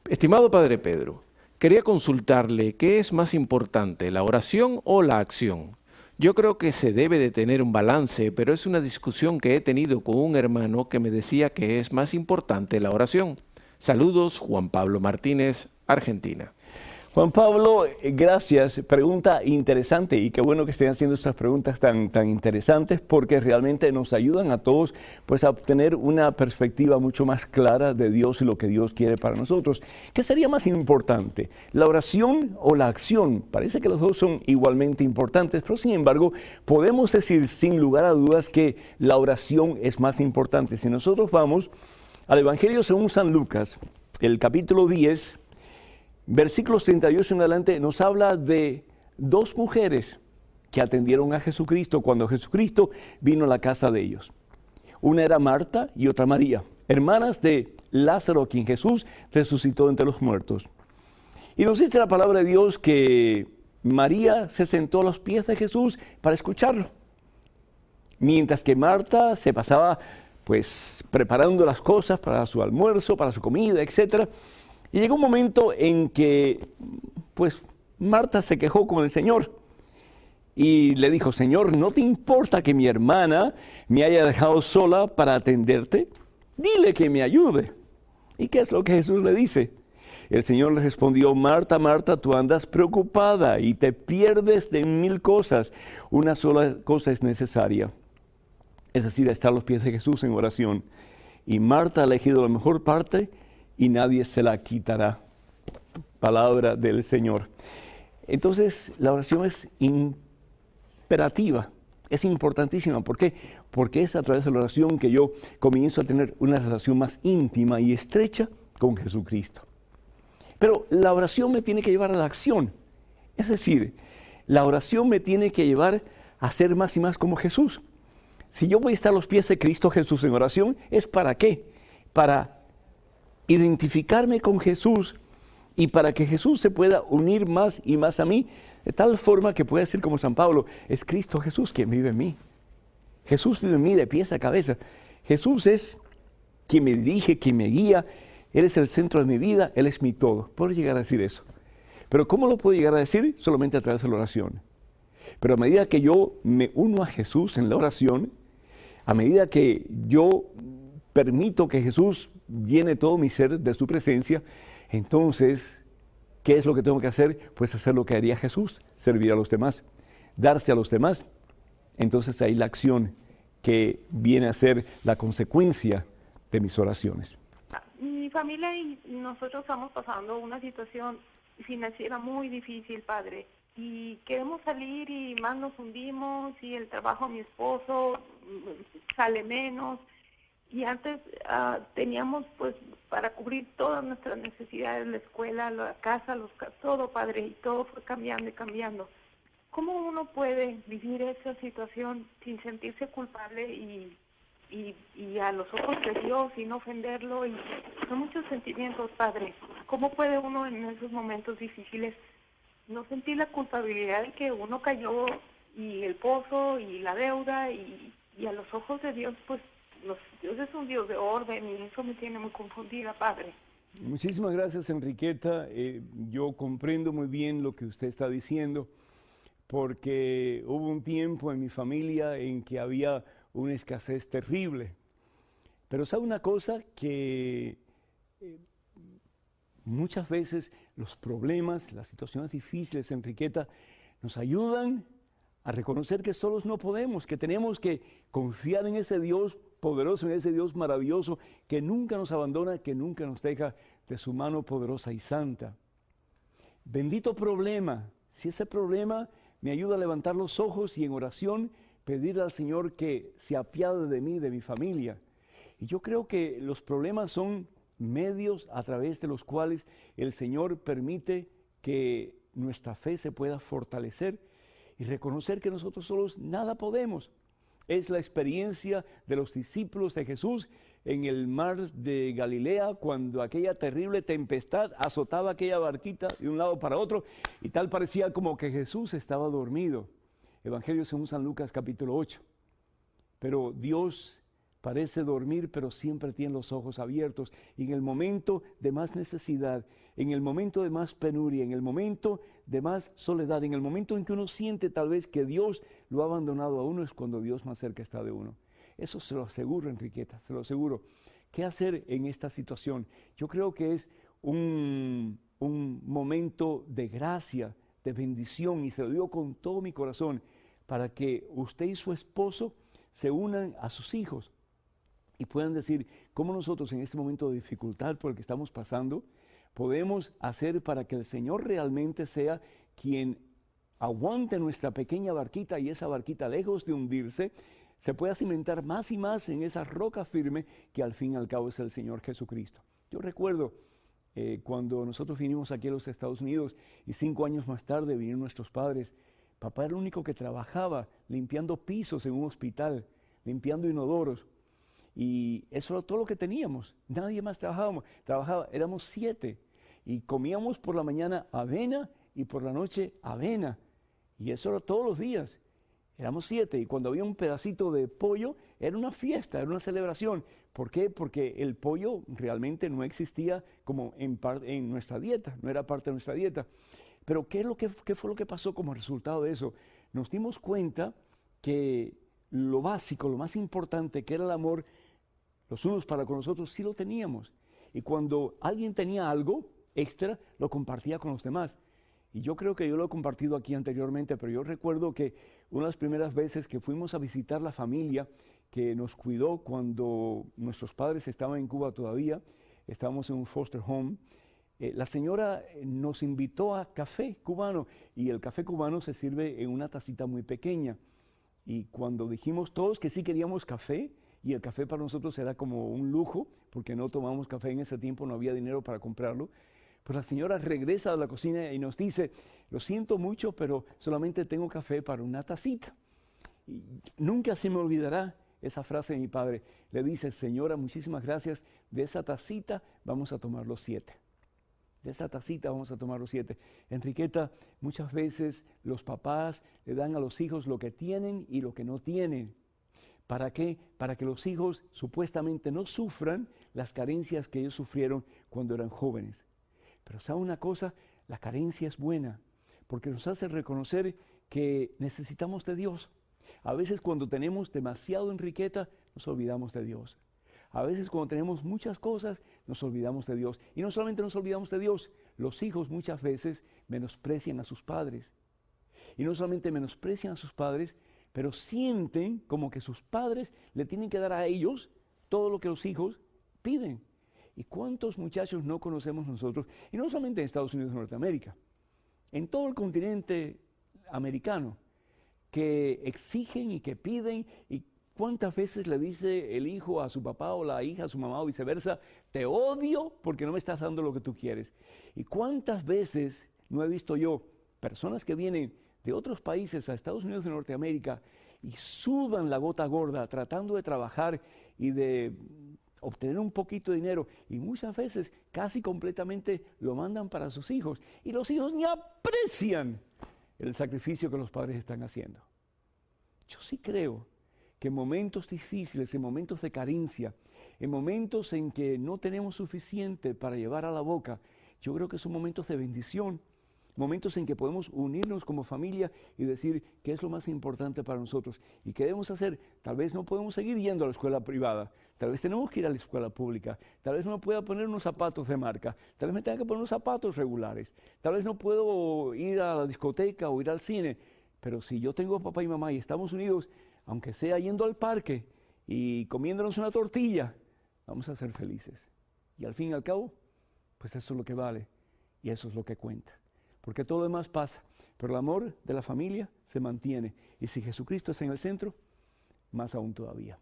Estimado Padre Pedro, quería consultarle qué es más importante, la oración o la acción. Yo creo que se debe de tener un balance, pero es una discusión que he tenido con un hermano que me decía que es más importante la oración. Saludos, Juan Pablo Martínez, Argentina. Juan Pablo, gracias. Pregunta interesante y qué bueno que estén haciendo estas preguntas tan interesantes porque realmente nos ayudan a todos pues, a obtener una perspectiva mucho más clara de Dios y lo que Dios quiere para nosotros. ¿Qué sería más importante, la oración o la acción? Parece que los dos son igualmente importantes, pero sin embargo podemos decir sin lugar a dudas que la oración es más importante. Si nosotros vamos al Evangelio según San Lucas, el capítulo 10, versículos 38 en adelante nos habla de dos mujeres que atendieron a Jesucristo cuando Jesucristo vino a la casa de ellos. Una era Marta y otra María, hermanas de Lázaro, a quien Jesús resucitó entre los muertos. Y nos dice la palabra de Dios que María se sentó a los pies de Jesús para escucharlo, mientras que Marta se pasaba pues preparando las cosas para su almuerzo, para su comida, etcétera. Y llegó un momento en que, pues, Marta se quejó con el Señor y le dijo, Señor, ¿no te importa que mi hermana me haya dejado sola para atenderte? Dile que me ayude. ¿Y qué es lo que Jesús le dice? El Señor le respondió, Marta, Marta, tú andas preocupada y te pierdes de 1000 cosas. Una sola cosa es necesaria, es decir, estar a los pies de Jesús en oración. Y Marta ha elegido la mejor parte y nadie se la quitará. Palabra del Señor. Entonces, la oración es imperativa, es importantísima. ¿Por qué? Porque es a través de la oración que yo comienzo a tener una relación más íntima y estrecha con Jesucristo. Pero la oración me tiene que llevar a la acción. Es decir, la oración me tiene que llevar a ser más y más como Jesús. Si yo voy a estar a los pies de Cristo Jesús en oración, ¿es para qué? Para identificarme con Jesús y para que Jesús se pueda unir más y más a mí, de tal forma que pueda ser como San Pablo, es Cristo Jesús quien vive en mí. Jesús vive en mí de pies a cabeza. Jesús es quien me dirige, quien me guía. Él es el centro de mi vida, Él es mi todo. Puedo llegar a decir eso. Pero ¿cómo lo puedo llegar a decir? Solamente a través de la oración. Pero a medida que yo me uno a Jesús en la oración, a medida que yo permito que Jesús llene todo mi ser de su presencia, entonces, ¿qué es lo que tengo que hacer? Pues hacer lo que haría Jesús, servir a los demás, darse a los demás. Entonces ahí la acción que viene a ser la consecuencia de mis oraciones. Mi familia y nosotros estamos pasando una situación financiera muy difícil, padre, y queremos salir y más nos hundimos y el trabajo de mi esposo sale menos. Y antes teníamos pues para cubrir todas nuestras necesidades, la escuela, la casa, todo, padre, y todo fue cambiando y cambiando. ¿Cómo uno puede vivir esa situación sin sentirse culpable y a los ojos de Dios y no ofenderlo? Y son muchos sentimientos, padre. ¿Cómo puede uno en esos momentos difíciles no sentir la culpabilidad de que uno cayó y el pozo y la deuda y a los ojos de Dios pues Dios es un Dios de orden y eso me tiene muy confundida, padre? Muchísimas gracias, Enriqueta. Yo comprendo muy bien lo que usted está diciendo, porque hubo un tiempo en mi familia en que había una escasez terrible. Pero ¿sabe una cosa? Que muchas veces los problemas, las situaciones difíciles, Enriqueta, nos ayudan a reconocer que solos no podemos, que tenemos que confiar en ese Dios poderoso, en ese Dios maravilloso, que nunca nos abandona, que nunca nos deja de su mano poderosa y santa. Bendito problema, si ese problema me ayuda a levantar los ojos y en oración pedirle al Señor que se apiade de mí, de mi familia. Y yo creo que los problemas son medios a través de los cuales el Señor permite que nuestra fe se pueda fortalecer y reconocer que nosotros solos nada podemos. Es la experiencia de los discípulos de Jesús en el mar de Galilea, cuando aquella terrible tempestad azotaba aquella barquita de un lado para otro, y tal parecía como que Jesús estaba dormido. Evangelio según San Lucas capítulo 8. Pero Dios parece dormir, pero siempre tiene los ojos abiertos. Y en el momento de más necesidad, en el momento de más penuria, en el momento de más soledad, en el momento en que uno siente tal vez que Dios lo ha abandonado a uno, es cuando Dios más cerca está de uno. Eso se lo aseguro, Enriqueta, se lo aseguro. ¿Qué hacer en esta situación? Yo creo que es un momento de gracia, de bendición, y se lo digo con todo mi corazón, para que usted y su esposo se unan a sus hijos y puedan decir cómo nosotros en este momento de dificultad por el que estamos pasando, podemos hacer para que el Señor realmente sea quien aguante nuestra pequeña barquita, y esa barquita, lejos de hundirse, se pueda cimentar más y más en esa roca firme que al fin y al cabo es el Señor Jesucristo. Yo recuerdo cuando nosotros vinimos aquí a los Estados Unidos y 5 años más tarde vinieron nuestros padres. Papá era el único que trabajaba limpiando pisos en un hospital, limpiando inodoros. Y eso era todo lo que teníamos. Nadie más trabajaba. Éramos 7. Y comíamos por la mañana avena y por la noche avena. Y eso era todos los días. Éramos 7. Y cuando había un pedacito de pollo, era una fiesta, era una celebración. ¿Por qué? Porque el pollo realmente no existía como en nuestra dieta, no era parte de nuestra dieta. Pero ¿qué fue lo que pasó como resultado de eso? Nos dimos cuenta que lo básico, lo más importante, que era el amor, los unos para con los otros, sí lo teníamos. Y cuando alguien tenía algo extra, lo compartía con los demás. Y yo creo que yo lo he compartido aquí anteriormente, pero yo recuerdo que una de las primeras veces que fuimos a visitar la familia que nos cuidó cuando nuestros padres estaban en Cuba todavía, estábamos en un foster home, la señora nos invitó a café cubano, y el café cubano se sirve en una tacita muy pequeña. Y cuando dijimos todos que sí queríamos café, y el café para nosotros era como un lujo, porque no tomábamos café en ese tiempo, no había dinero para comprarlo, pues la señora regresa a la cocina y nos dice, lo siento mucho, pero solamente tengo café para una tacita. Y nunca se me olvidará esa frase de mi padre. Le dice, señora, muchísimas gracias, de esa tacita vamos a tomar los 7. De esa tacita vamos a tomar los 7. Enriqueta, muchas veces los papás le dan a los hijos lo que tienen y lo que no tienen. ¿Para qué? Para que los hijos supuestamente no sufran las carencias que ellos sufrieron cuando eran jóvenes. Pero ¿sabe una cosa? La carencia es buena, porque nos hace reconocer que necesitamos de Dios. A veces cuando tenemos demasiado, Enriqueta, nos olvidamos de Dios. A veces cuando tenemos muchas cosas, nos olvidamos de Dios. Y no solamente nos olvidamos de Dios, los hijos muchas veces menosprecian a sus padres. Y no solamente menosprecian a sus padres, pero sienten como que sus padres le tienen que dar a ellos todo lo que los hijos piden. ¿Y cuántos muchachos no conocemos nosotros? Y no solamente en Estados Unidos y Norteamérica, en todo el continente americano, que exigen y que piden. ¿Y cuántas veces le dice el hijo a su papá o la hija a su mamá o viceversa, te odio porque no me estás dando lo que tú quieres? ¿Y cuántas veces no he visto yo personas que vienen de otros países a Estados Unidos y Norteamérica y sudan la gota gorda tratando de trabajar y de obtener un poquito de dinero, y muchas veces casi completamente lo mandan para sus hijos, y los hijos ni aprecian el sacrificio que los padres están haciendo? Yo sí creo que en momentos difíciles, en momentos de carencia, en momentos en que no tenemos suficiente para llevar a la boca, yo creo que son momentos de bendición, momentos en que podemos unirnos como familia y decir qué es lo más importante para nosotros y qué debemos hacer. Tal vez no podemos seguir yendo a la escuela privada, tal vez tenemos que ir a la escuela pública, tal vez no pueda poner unos zapatos de marca, tal vez me tenga que poner unos zapatos regulares, tal vez no puedo ir a la discoteca o ir al cine, pero si yo tengo papá y mamá y estamos unidos, aunque sea yendo al parque y comiéndonos una tortilla, vamos a ser felices. Y al fin y al cabo, pues eso es lo que vale y eso es lo que cuenta. Porque todo lo demás pasa, pero el amor de la familia se mantiene. Y si Jesucristo está en el centro, más aún todavía.